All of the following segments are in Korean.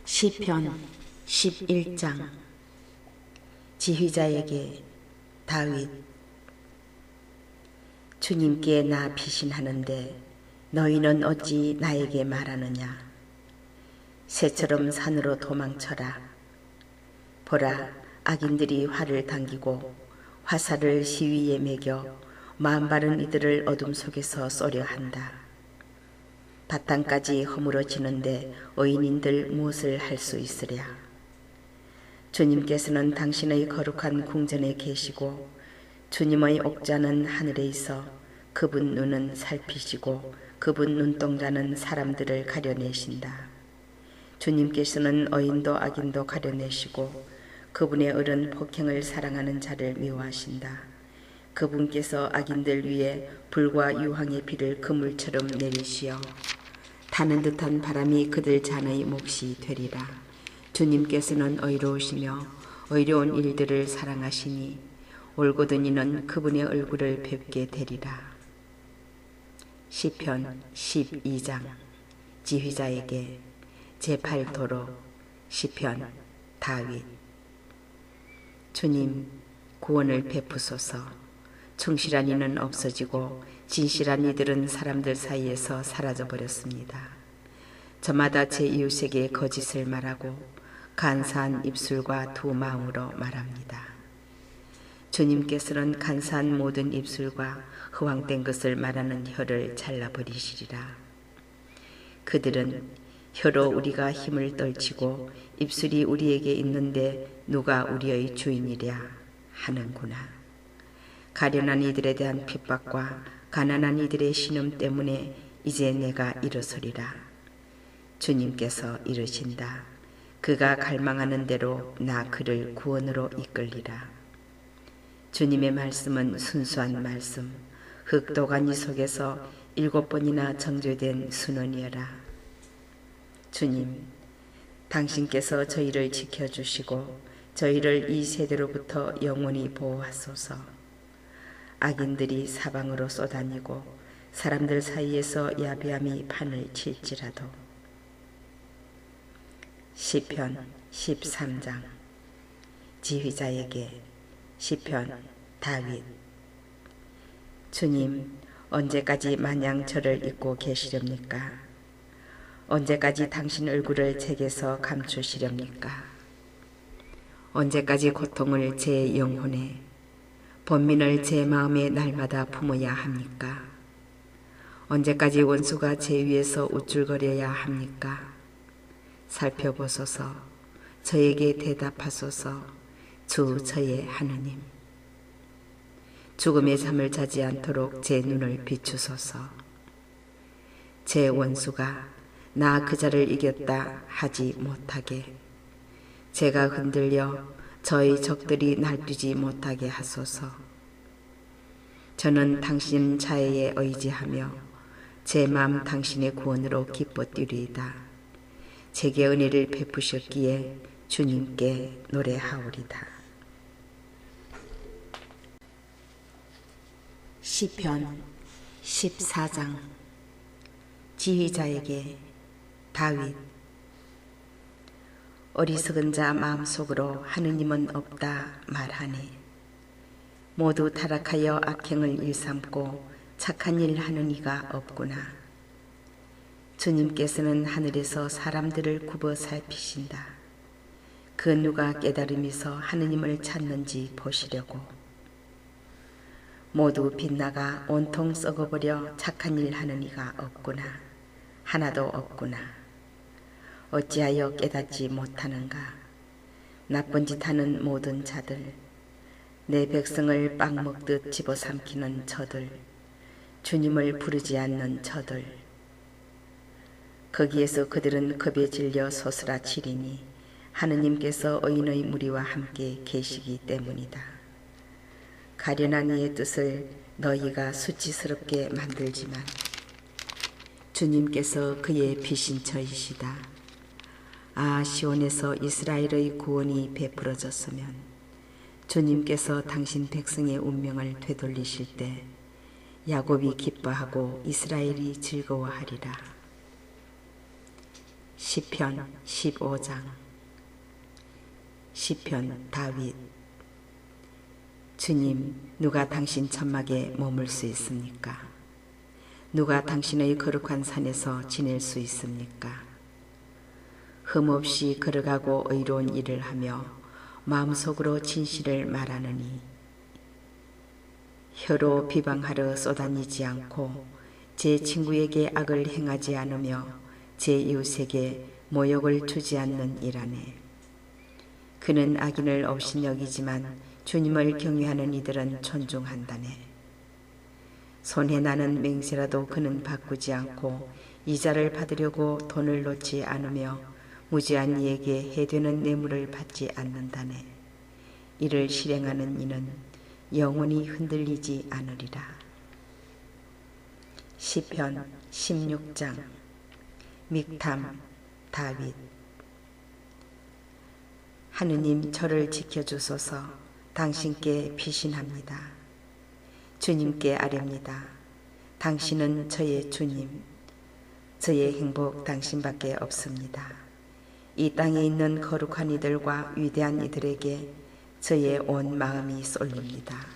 시편 11장. 지휘자에게 다윗. 주님께 나 피신하는데 너희는 어찌 나에게 말하느냐. 새처럼 산으로 도망쳐라. 보라, 악인들이 활을 당기고 화살을 시위에 매겨 마음바른 이들을 어둠 속에서 쏘려 한다. 바탕까지 허물어지는데 의인인들 무엇을 할 수 있으랴. 주님께서는 당신의 거룩한 궁전에 계시고 주님의 옥좌는 하늘에 있어 그분 눈은 살피시고 그분 눈동자는 사람들을 가려내신다. 주님께서는 의인도 악인도 가려내시고 그분의 을은 폭행을 사랑하는 자를 미워하신다. 그분께서 악인들 위에 불과 유황의 비를 그물처럼 내리시어 타는 듯한 바람이 그들 잔의 몫이 되리라. 주님께서는 의로우시며 의로운 일들을 사랑하시니 올고든 이는 그분의 얼굴을 뵙게 되리라. 시편 12장. 지휘자에게 제8도로. 시편 다윗. 주님, 구원을 베푸소서. 충실한 이는 없어지고 진실한 이들은 사람들 사이에서 사라져버렸습니다. 저마다 제 이웃에게 거짓을 말하고 간사한 입술과 두 마음으로 말합니다. 주님께서는 간사한 모든 입술과 허황된 것을 말하는 혀를 잘라버리시리라. 그들은 혀로 우리가 힘을 떨치고 입술이 우리에게 있는데 누가 우리의 주인이랴 하는구나. 가련한 이들에 대한 핍박과 가난한 이들의 신음 때문에 이제 내가 일어서리라. 주님께서 이르신다. 그가 갈망하는 대로 나 그를 구원으로 이끌리라. 주님의 말씀은 순수한 말씀, 흙도가니 속에서 7번이나 정죄된 순원이여라. 주님, 당신께서 저희를 지켜주시고 저희를 이 세대로부터 영원히 보호하소서. 악인들이 사방으로 쏘다니고 사람들 사이에서 야비함이 판을 칠지라도. 시편 13장. 지휘자에게. 시편 다윗. 주님, 언제까지 마냥 저를 잊고 계시렵니까? 언제까지 당신 얼굴을 제게서 감추시렵니까? 언제까지 고통을 제 영혼에, 번민을 제 마음에 날마다 품어야 합니까? 언제까지 원수가 제 위에서 우쭐거려야 합니까? 살펴보소서. 저에게 대답하소서. 주 저의 하느님. 죽음의 잠을 자지 않도록 제 눈을 비추소서. 제 원수가 나 그 자를 이겼다 하지 못하게, 제가 흔들려 저희 적들이 날뛰지 못하게 하소서. 저는 당신 자애에 의지하며 제 마음 당신의 구원으로 기뻐 뛰리이다. 제게 은혜를 베푸셨기에 주님께 노래하오리다. 시편 14장. 지휘자에게 다윗. 어리석은 자 마음속으로 하느님은 없다 말하네. 모두 타락하여 악행을 일삼고 착한 일 하는 이가 없구나. 주님께서는 하늘에서 사람들을 굽어 살피신다. 그 누가 깨달음에서 하느님을 찾는지 보시려고. 모두 빗나가 온통 썩어버려 착한 일 하는 이가 없구나. 하나도 없구나. 어찌하여 깨닫지 못하는가. 나쁜 짓 하는 모든 자들, 내 백성을 빵 먹듯 집어삼키는 저들, 주님을 부르지 않는 저들. 거기에서 그들은 겁에 질려 소스라치리니 하느님께서 의인의 무리와 함께 계시기 때문이다. 가련한 이의 뜻을 너희가 수치스럽게 만들지만 주님께서 그의 피신처이시다. 아, 시온에서 이스라엘의 구원이 베풀어졌으면 주님께서 당신 백성의 운명을 되돌리실 때 야곱이 기뻐하고 이스라엘이 즐거워하리라. 시편 15장. 시편 다윗. 주님, 누가 당신 천막에 머물 수 있습니까? 누가 당신의 거룩한 산에서 지낼 수 있습니까? 흠없이 걸어가고 의로운 일을 하며 마음속으로 진실을 말하느니 혀로 비방하러 쏘다니지 않고 제 친구에게 악을 행하지 않으며 제 이웃에게 모욕을 주지 않는 이라네. 그는 악인을 업신여기지만 주님을 경외하는 이들은 존중한다네. 손해 나는 맹세라도 그는 바꾸지 않고 이자를 받으려고 돈을 놓지 않으며 무지한 이에게 해되는 뇌물을 받지 않는다네. 이를 실행하는 이는 영원히 흔들리지 않으리라. 시편 16장. 믹탐 다윗. 하느님, 저를 지켜주소서. 당신께 피신합니다. 주님께 아뢰옵니다. 당신은 저의 주님, 저의 행복 당신밖에 없습니다. 이 땅에 있는 거룩한 이들과 위대한 이들에게 저의 온 마음이 쏠립니다.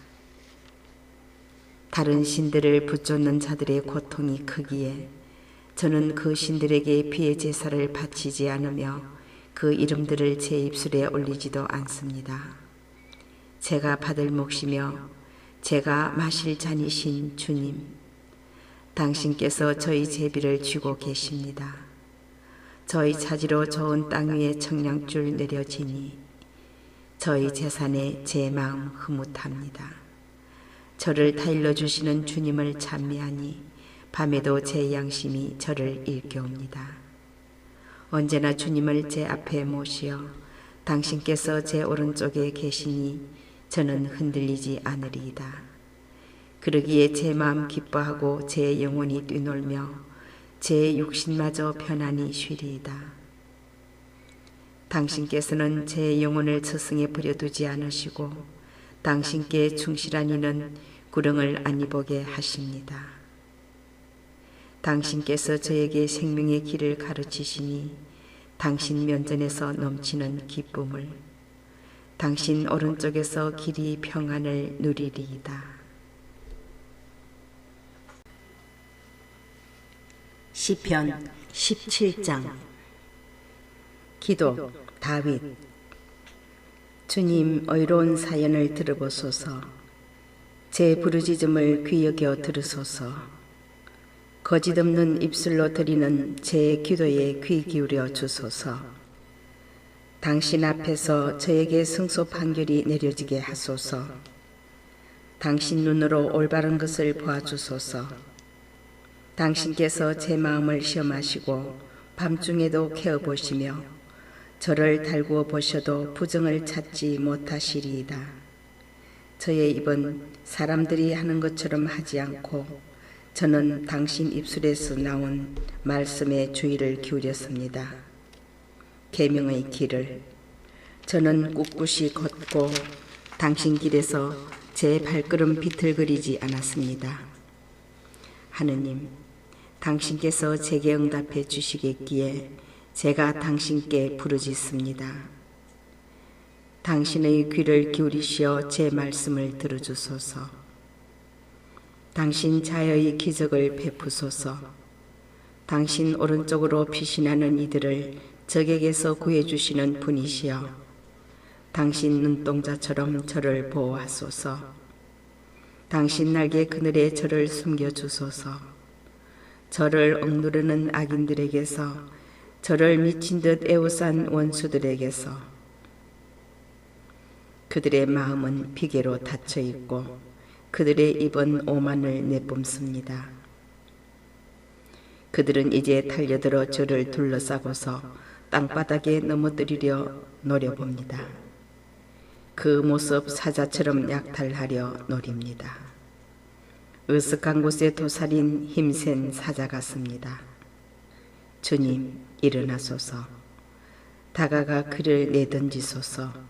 다른 신들을 붙잡는 자들의 고통이 크기에 저는 그 신들에게 피의 제사를 바치지 않으며 그 이름들을 제 입술에 올리지도 않습니다. 제가 받을 몫이며 제가 마실 잔이신 주님, 당신께서 저희 제비를 쥐고 계십니다. 저희 차지로 좋은 땅 위에 청량줄 내려지니 저희 재산에 제 마음 흐뭇합니다. 저를 타일러 주시는 주님을 찬미하니 밤에도 제 양심이 저를 일깨웁니다. 언제나 주님을 제 앞에 모시어 당신께서 제 오른쪽에 계시니 저는 흔들리지 않으리이다. 그러기에 제 마음 기뻐하고 제 영혼이 뛰놀며 제 육신마저 편안히 쉬리이다. 당신께서는 제 영혼을 저승에 버려두지 않으시고 당신께 충실한 이는 구령을 안 입어게 하십니다. 당신께서 저에게 생명의 길을 가르치시니 당신 면전에서 넘치는 기쁨을, 당신 오른쪽에서 길이 평안을 누리리이다. 시편 17장. 기도 다윗. 주님, 의로운 사연을 들어보소서. 제 부르짖음을 귀 여겨 들으소서. 거짓 없는 입술로 드리는 제 기도에 귀 기울여 주소서. 당신 앞에서 저에게 승소 판결이 내려지게 하소서. 당신 눈으로 올바른 것을 보아주소서. 당신께서 제 마음을 시험하시고 밤중에도 캐어보시며 저를 달구어 보셔도 부정을 찾지 못하시리이다. 저의 입은 사람들이 하는 것처럼 하지 않고 저는 당신 입술에서 나온 말씀에 주의를 기울였습니다. 계명의 길을 저는 꿋꿋이 걷고 당신 길에서 제 발걸음 비틀거리지 않았습니다. 하느님, 당신께서 제게 응답해 주시겠기에 제가 당신께 부르짖습니다. 당신의 귀를 기울이시어 제 말씀을 들어주소서. 당신 자여의 기적을 베푸소서. 당신 오른쪽으로 피신하는 이들을 적에게서 구해주시는 분이시여 당신 눈동자처럼 저를 보호하소서. 당신 날개 그늘에 저를 숨겨주소서. 저를 억누르는 악인들에게서, 저를 미친 듯 애워싼 원수들에게서. 그들의 마음은 비계로 닫혀있고 그들의 입은 오만을 내뿜습니다. 그들은 이제 달려들어 저를 둘러싸고서 땅바닥에 넘어뜨리려 노려봅니다. 그 모습 사자처럼 약탈하려 노립니다. 으슥한 곳에 도살인 힘센 사자 같습니다. 주님, 일어나소서. 다가가 그를 내던지소서.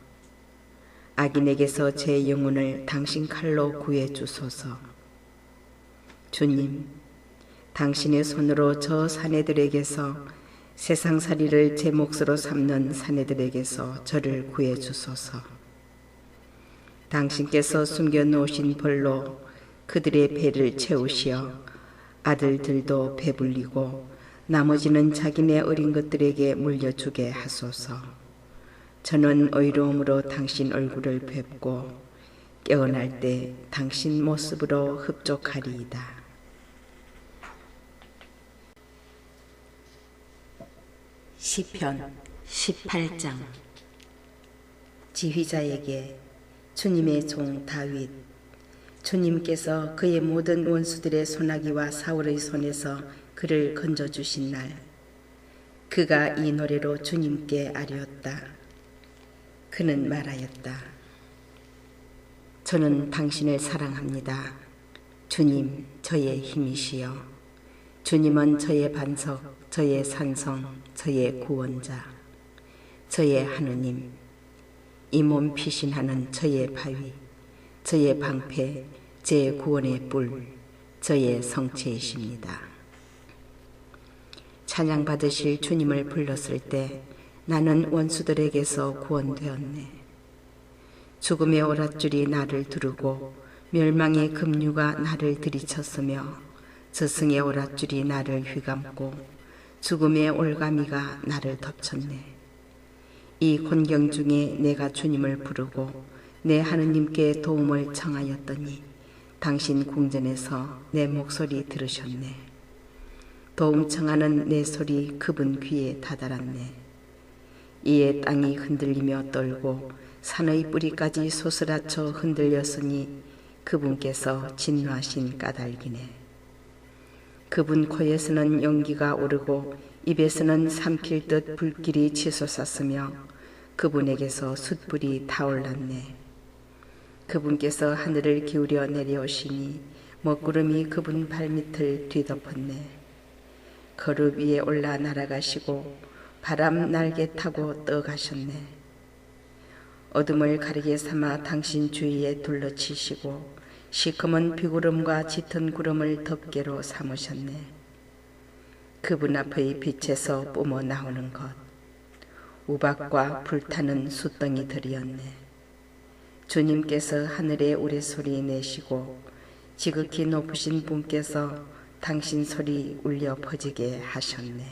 악인에게서 제 영혼을 당신 칼로 구해 주소서. 주님, 당신의 손으로 저 사내들에게서 세상살이를 제 몫으로 삼는 사내들에게서 저를 구해 주소서. 당신께서 숨겨놓으신 벌로 그들의 배를 채우시어 아들들도 배불리고 나머지는 자기네 어린 것들에게 물려주게 하소서. 저는 의로움으로 당신 얼굴을 뵙고 깨어날 때 당신 모습으로 흡족하리이다. 시편 18장. 지휘자에게 주님의 종 다윗. 주님께서 그의 모든 원수들의 소나기와 사울의 손에서 그를 건져주신 날, 그가 이 노래로 주님께 아뢰었다. 그는 말하였다. 저는 당신을 사랑합니다. 주님, 저의 힘이시여. 주님은 저의 반석, 저의 산성, 저의 구원자, 저의 하느님, 이 몸 피신하는 저의 바위, 저의 방패, 제 구원의 뿔, 저의 성체이십니다. 찬양받으실 주님을 불렀을 때 나는 원수들에게서 구원되었네. 죽음의 오랏줄이 나를 두르고 멸망의 급류가 나를 들이쳤으며 저승의 오랏줄이 나를 휘감고 죽음의 올가미가 나를 덮쳤네. 이 곤경 중에 내가 주님을 부르고 내 하느님께 도움을 청하였더니 당신 궁전에서 내 목소리 들으셨네. 도움 청하는 내 소리 그분 귀에 다다랐네. 이에 땅이 흔들리며 떨고 산의 뿌리까지 소스라쳐 흔들렸으니 그분께서 진노하신 까닭이네. 그분 코에서는 연기가 오르고 입에서는 삼킬 듯 불길이 치솟았으며 그분에게서 숯불이 타올랐네. 그분께서 하늘을 기울여 내려오시니 먹구름이 그분 발밑을 뒤덮었네. 거룩 위에 올라 날아가시고 바람 날개 타고 떠가셨네. 어둠을 가리개 삼아 당신 주위에 둘러치시고 시커먼 비구름과 짙은 구름을 덮개로 삼으셨네. 그분 앞의 빛에서 뿜어 나오는 것, 우박과 불타는 숯덩이들이었네. 주님께서 하늘에 우레소리 내시고 지극히 높으신 분께서 당신 소리 울려 퍼지게 하셨네.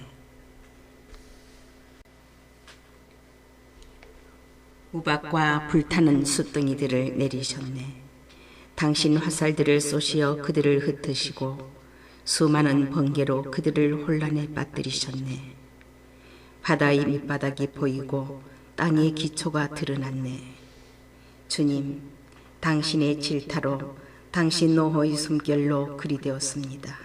우박과 불타는 숯덩이들을 내리셨네. 당신 화살들을 쏘시어 그들을 흩으시고 수많은 번개로 그들을 혼란에 빠뜨리셨네. 바다의 밑바닥이 보이고 땅의 기초가 드러났네. 주님, 당신의 질타로 당신 노호의 숨결로 그리 되었습니다.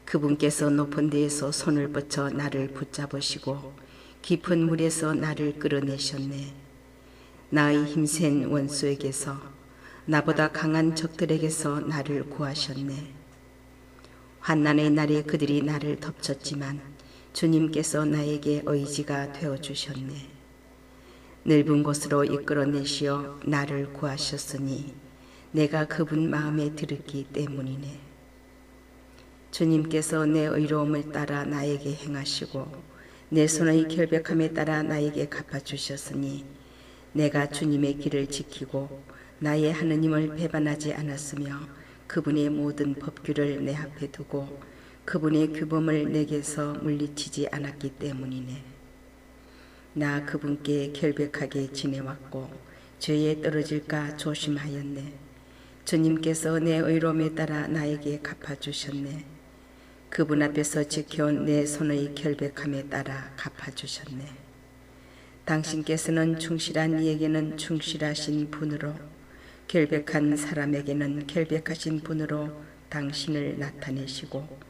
그분께서 높은 데에서 손을 뻗쳐 나를 붙잡으시고 깊은 물에서 나를 끌어내셨네. 나의 힘센 원수에게서 나보다 강한 적들에게서 나를 구하셨네. 환난의 날에 그들이 나를 덮쳤지만 주님께서 나에게 의지가 되어주셨네. 넓은 곳으로 이끌어내시어 나를 구하셨으니 내가 그분 마음에 들었기 때문이네. 주님께서 내 의로움을 따라 나에게 행하시고 내 손의 결백함에 따라 나에게 갚아주셨으니 내가 주님의 길을 지키고 나의 하느님을 배반하지 않았으며 그분의 모든 법규를 내 앞에 두고 그분의 규범을 내게서 물리치지 않았기 때문이네. 나 그분께 결백하게 지내왔고 죄에 떨어질까 조심하였네. 주님께서 내 의로움에 따라 나에게 갚아주셨네. 그분 앞에서 지켜온 내 손의 결백함에 따라 갚아주셨네. 당신께서는 충실한 이에게는 충실하신 분으로 결백한 사람에게는 결백하신 분으로 당신을 나타내시고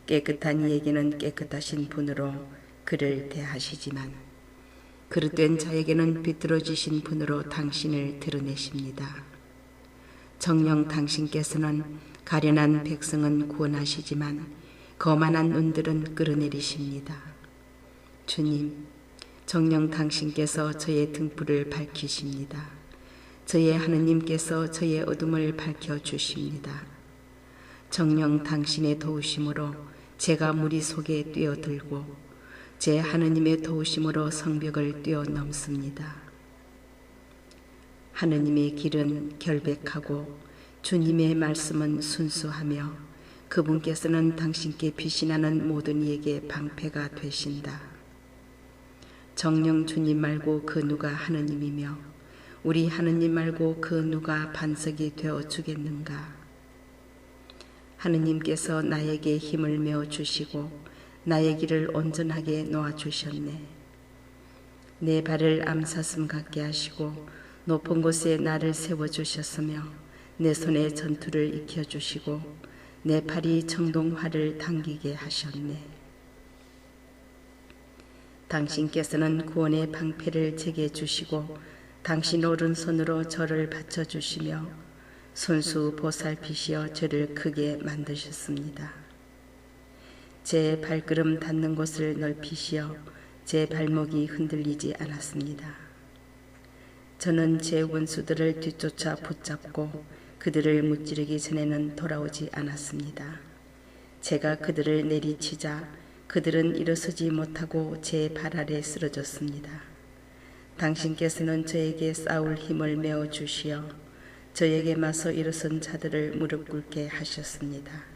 깨끗한 이에게는 깨끗하신 분으로 그를 대하시지만 그릇된 자에게는 비뚤어지신 분으로 당신을 드러내십니다. 정녕 당신께서는 가련한 백성은 구원하시지만 거만한 눈들은 끌어내리십니다. 주님, 정녕 당신께서 저의 등불을 밝히십니다. 저의 하느님께서 저의 어둠을 밝혀주십니다. 정녕 당신의 도우심으로 제가 무리 속에 뛰어들고 제 하느님의 도우심으로 성벽을 뛰어넘습니다. 하느님의 길은 결백하고 주님의 말씀은 순수하며 그분께서는 당신께 피신하는 모든 이에게 방패가 되신다. 정녕 주님 말고 그 누가 하느님이며 우리 하느님 말고 그 누가 반석이 되어 주겠는가. 하느님께서 나에게 힘을 메어 주시고 나의 길을 온전하게 놓아 주셨네. 내 발을 암사슴 같게 하시고 높은 곳에 나를 세워 주셨으며 내 손에 전투를 익혀 주시고 내 팔이 청동활을 당기게 하셨네. 당신께서는 구원의 방패를 제게 주시고 당신 오른손으로 저를 받쳐주시며 손수 보살피시어 저를 크게 만드셨습니다. 제 발걸음 닿는 곳을 넓히시어 제 발목이 흔들리지 않았습니다. 저는 제 원수들을 뒤쫓아 붙잡고 그들을 무찌르기 전에는 돌아오지 않았습니다. 제가 그들을 내리치자 그들은 일어서지 못하고 제 발 아래 쓰러졌습니다. 당신께서는 저에게 싸울 힘을 메어 주시어 저에게 맞서 일어선 자들을 무릎 꿇게 하셨습니다.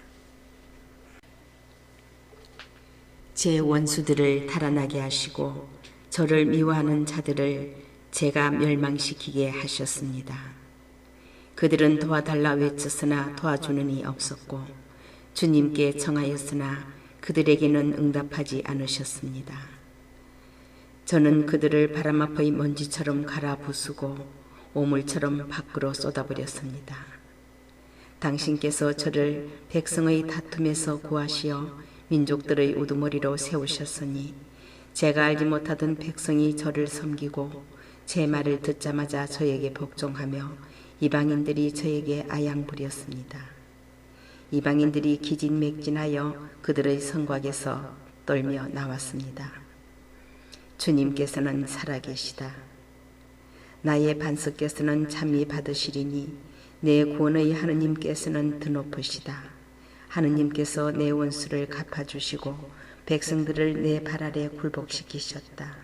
제 원수들을 달아나게 하시고 저를 미워하는 자들을 제가 멸망시키게 하셨습니다. 그들은 도와달라 외쳤으나 도와주는 이 없었고 주님께 청하였으나 그들에게는 응답하지 않으셨습니다. 저는 그들을 바람 앞의 먼지처럼 갈아 부수고 오물처럼 밖으로 쏟아버렸습니다. 당신께서 저를 백성의 다툼에서 구하시어 민족들의 우두머리로 세우셨으니 제가 알지 못하던 백성이 저를 섬기고 제 말을 듣자마자 저에게 복종하며 이방인들이 저에게 아양 부렸습니다. 이방인들이 기진맥진하여 그들의 성곽에서 떨며 나왔습니다. 주님께서는 살아계시다. 나의 반석께서는 참히 받으시리니 내 구원의 하느님께서는 드높으시다. 하느님께서 내 원수를 갚아주시고 백성들을 내 발 아래 굴복시키셨다.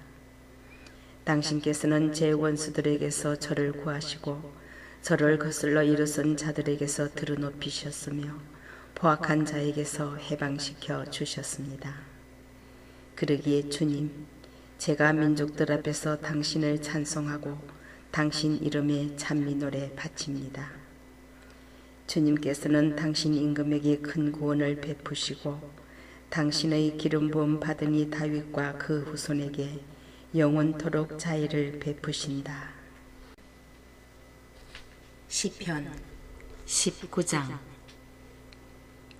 당신께서는 제 원수들에게서 저를 구하시고 저를 거슬러 일어선 자들에게서 들어높이셨으며 포악한 자에게서 해방시켜 주셨습니다. 그러기에 주님, 제가 민족들 앞에서 당신을 찬송하고 당신 이름에 찬미 노래 바칩니다. 주님께서는 당신 임금에게 큰 구원을 베푸시고 당신의 기름 부음 받은 이 다윗과 그 후손에게 영원토록 자애를 베푸신다. 시편 19장.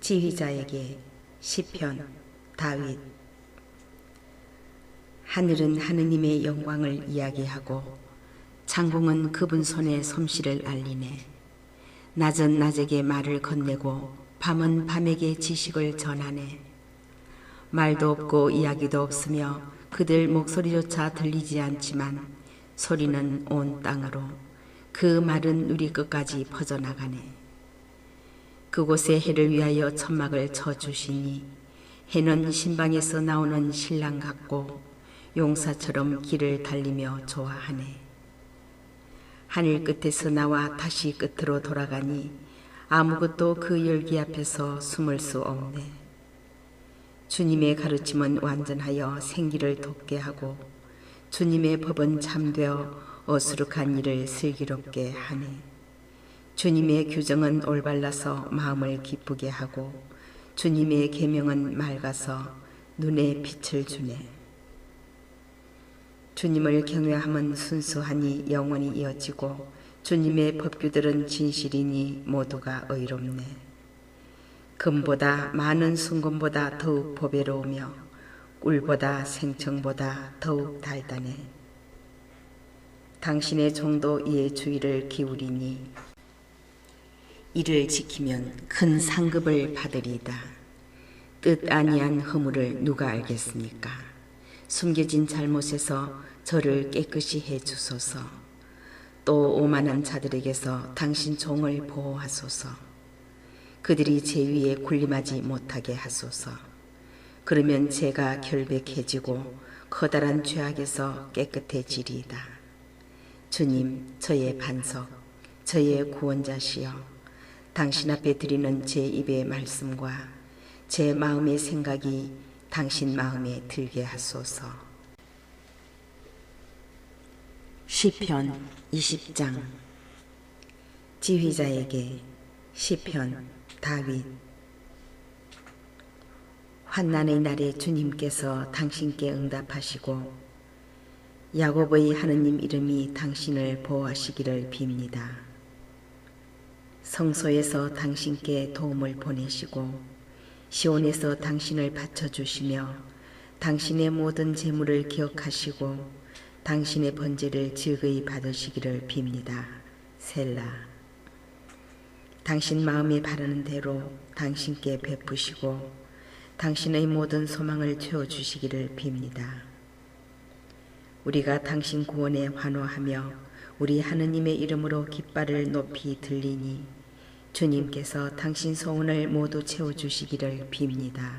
지휘자에게 시편 다윗. 하늘은 하느님의 영광을 이야기하고 창공은 그분 손의 솜씨를 알리네. 낮은 낮에게 말을 건네고 밤은 밤에게 지식을 전하네. 말도 없고 이야기도 없으며 그들 목소리조차 들리지 않지만 소리는 온 땅으로 그 말은 누리 끝까지 퍼져나가네. 그곳에 해를 위하여 천막을 쳐주시니 해는 신방에서 나오는 신랑 같고 용사처럼 길을 달리며 좋아하네. 하늘 끝에서 나와 다시 끝으로 돌아가니 아무것도 그 열기 앞에서 숨을 수 없네. 주님의 가르침은 완전하여 생기를 돋게 하고 주님의 법은 참되어 어수룩한 일을 슬기롭게 하네. 주님의 규정은 올바라서 마음을 기쁘게 하고 주님의 계명은 맑아서 눈에 빛을 주네. 주님을 경외함은 순수하니 영원히 이어지고 주님의 법규들은 진실이니 모두가 의롭네. 금보다 많은 순금보다 더욱 보배로우며 꿀보다 생청보다 더욱 달다네. 당신의 종도 이의 주의를 기울이니 이를 지키면 큰 상급을 받으리이다. 뜻 아니한 허물을 누가 알겠습니까? 숨겨진 잘못에서 저를 깨끗이 해주소서. 또 오만한 자들에게서 당신 종을 보호하소서. 그들이 제 위에 군림하지 못하게 하소서. 그러면 죄가 결백해지고 커다란 죄악에서 깨끗해지리이다. 주님, 저의 반석, 저의 구원자시여, 당신 앞에 드리는 제 입의 말씀과 제 마음의 생각이 당신 마음에 들게 하소서. 시편 20장. 지휘자에게 시편 다윗. 환난의 날에 주님께서 당신께 응답하시고 야곱의 하느님 이름이 당신을 보호하시기를 빕니다. 성소에서 당신께 도움을 보내시고 시온에서 당신을 받쳐주시며 당신의 모든 재물을 기억하시고 당신의 번제를 즐거이 받으시기를 빕니다. 셀라. 당신 마음에 바르는 대로 당신께 베푸시고 당신의 모든 소망을 채워주시기를 빕니다. 우리가 당신 구원에 환호하며 우리 하느님의 이름으로 깃발을 높이 들리니 주님께서 당신 소원을 모두 채워주시기를 빕니다.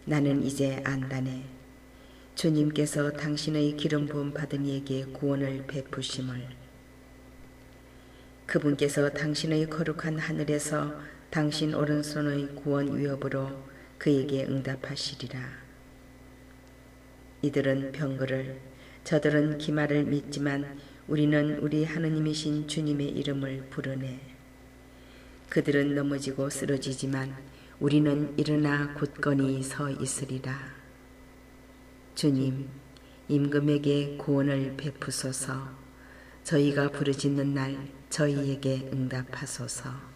나는 이제 안다네. 주님께서 당신의 기름 부음 받은 이에게 구원을 베푸심을. 그분께서 당신의 거룩한 하늘에서 당신 오른손의 구원 위협으로 그에게 응답하시리라. 이들은 병거를, 저들은 기말을 믿지만 우리는 우리 하느님이신 주님의 이름을 부르네. 그들은 넘어지고 쓰러지지만 우리는 일어나 굳건히 서 있으리라. 주님, 임금에게 구원을 베푸소서. 저희가 부르짖는 날 저희에게 응답하소서.